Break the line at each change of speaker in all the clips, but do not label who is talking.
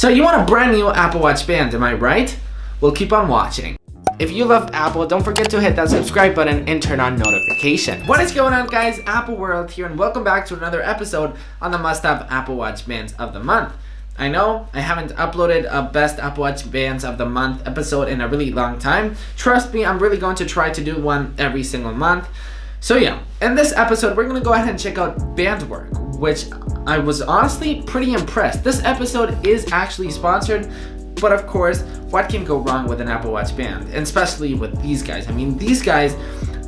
So you want a brand new Apple Watch band, am I right? Well, keep on watching. If you love Apple, don't forget to hit that subscribe button and turn on notifications. What is going on, guys? Apple World here, and welcome back to another episode on the must-have Apple Watch bands of the month. I know I haven't uploaded a best Apple Watch bands of the month episode in a really long time. Trust me, I'm really going to try to do one every single month. So yeah, in this episode, we're going to go ahead and check out band work, which I was honestly pretty impressed. This episode is actually sponsored, but of course, what can go wrong with an Apple Watch band? And especially with these guys. I mean, these guys,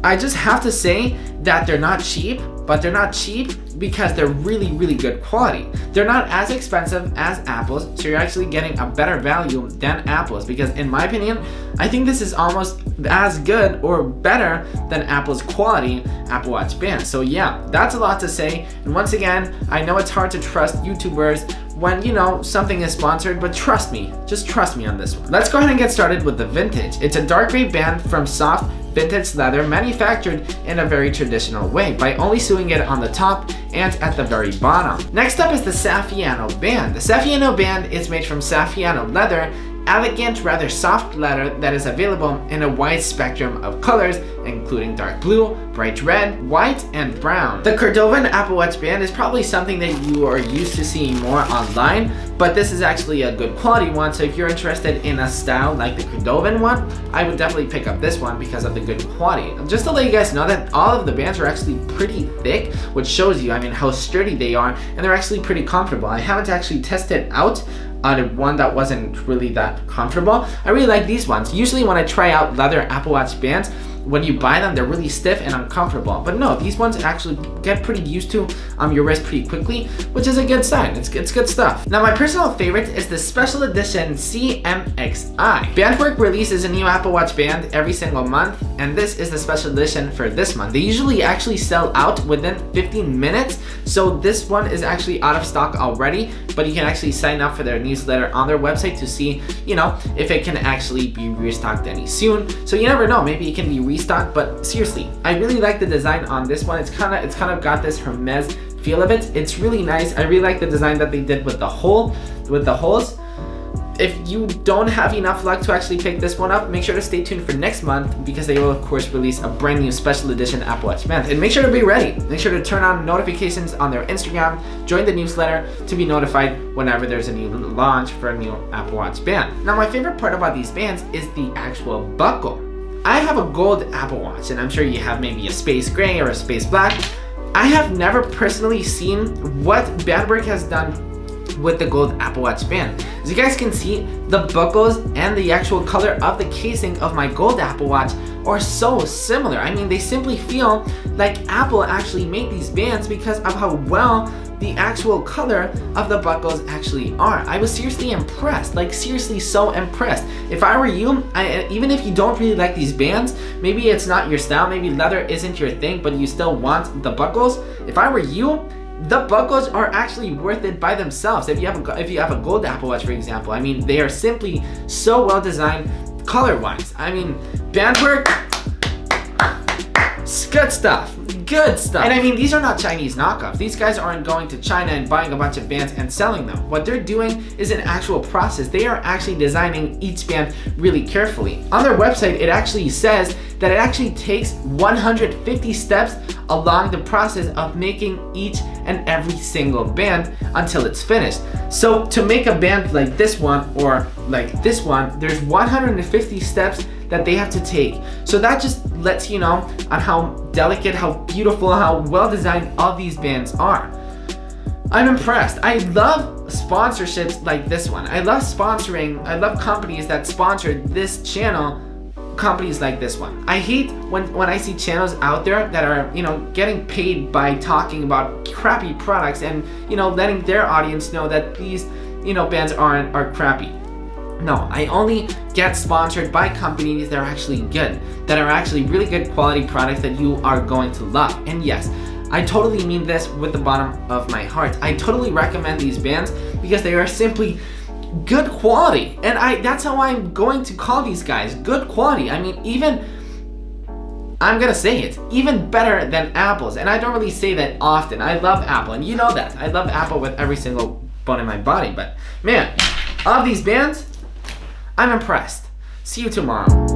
I just have to say that they're not cheap, but they're not cheap because they're really, really good quality. They're not as expensive as Apple's, so you're actually getting a better value than Apple's, because in my opinion, I think this is almost as good or better than Apple's quality Apple Watch band. So yeah, that's a lot to say. And once again, I know it's hard to trust YouTubers when, you know, something is sponsored, but trust me, just trust me on this one. Let's go ahead and get started with the Vintage. It's a dark gray band from soft vintage leather, manufactured in a very traditional way by only sewing it on the top and at the very bottom. Next up is the Saffiano band. The Saffiano band is made from Saffiano leather, elegant, rather soft leather that is available in a wide spectrum of colors, including dark blue, bright red, white, and brown. The Cordovan Apple Watch band is probably something that you are used to seeing more online, but this is actually a good quality one, so if you're interested in a style like the Cordovan one, I would definitely pick up this one because of the good quality. Just to let you guys know that all of the bands are actually pretty thick, which shows you, I mean, how sturdy they are, and they're actually pretty comfortable. I haven't actually tested out on one that wasn't really that comfortable. I really like these ones. Usually when I try out leather Apple Watch bands, when you buy them, they're really stiff and uncomfortable. But no, these ones actually get pretty used to your wrist pretty quickly, which is a good sign. It's good stuff. Now, my personal favorite is the special edition CMXI. Bandwork releases a new Apple Watch band every single month, and this is the special edition for this month. They usually actually sell out within 15 minutes, so this one is actually out of stock already, but you can actually sign up for their newsletter on their website to see, you know, if it can actually be restocked any soon. So you never know, maybe it can be restocked, but seriously, I really like the design on this one. It's kind of got this Hermes feel of it. It's really nice. I really like the design that they did with the holes. If you don't have enough luck to actually pick this one up, make sure to stay tuned for next month, because they will of course release a brand new special edition Apple Watch band. And make sure to be ready. Make sure to turn on notifications on their Instagram, join the newsletter to be notified whenever there's a new launch for a new Apple Watch band. Now, my favorite part about these bands is the actual buckle. I have a gold Apple Watch, and I'm sure you have maybe a space gray or a space black. I have never personally seen what Bandwork has done with the gold Apple Watch band. As you guys can see, the buckles and the actual color of the casing of my gold Apple Watch are so similar. I mean, they simply feel like Apple actually made these bands because of how well the actual color of the buckles actually are. I was seriously impressed, like seriously so impressed. If I were you, even if you don't really like these bands, maybe it's not your style, maybe leather isn't your thing, but you still want the buckles. If I were you, the buckles are actually worth it by themselves. If you have a gold Apple Watch, for example, I mean, they are simply so well designed color-wise. I mean, Bandwork, good stuff. Good stuff. And I mean, these are not Chinese knockoffs. These guys aren't going to China and buying a bunch of bands and selling them. What they're doing is an actual process. They are actually designing each band really carefully. On their website, it actually says that it actually takes 150 steps along the process of making each and every single band until it's finished. So to make a band like this one or like this one, there's 150 steps that they have to take. So that just lets you know on how delicate, how beautiful, how well designed all these bands are. I'm impressed. I love sponsorships like this one. I love companies that sponsor this channel, companies like this one. I hate when I see channels out there that are, you know, getting paid by talking about crappy products and, you know, letting their audience know that these, you know, bands are crappy. No, I only get sponsored by companies that are actually good, that are actually really good quality products that you are going to love. And yes, I totally mean this with the bottom of my heart. I totally recommend these bands because they are simply good quality. And that's how I'm going to call these guys, good quality. I mean, I'm gonna say it, even better than Apple's. And I don't really say that often. I love Apple, and you know that. I love Apple with every single bone in my body, but man, of these bands, I'm impressed. See you tomorrow.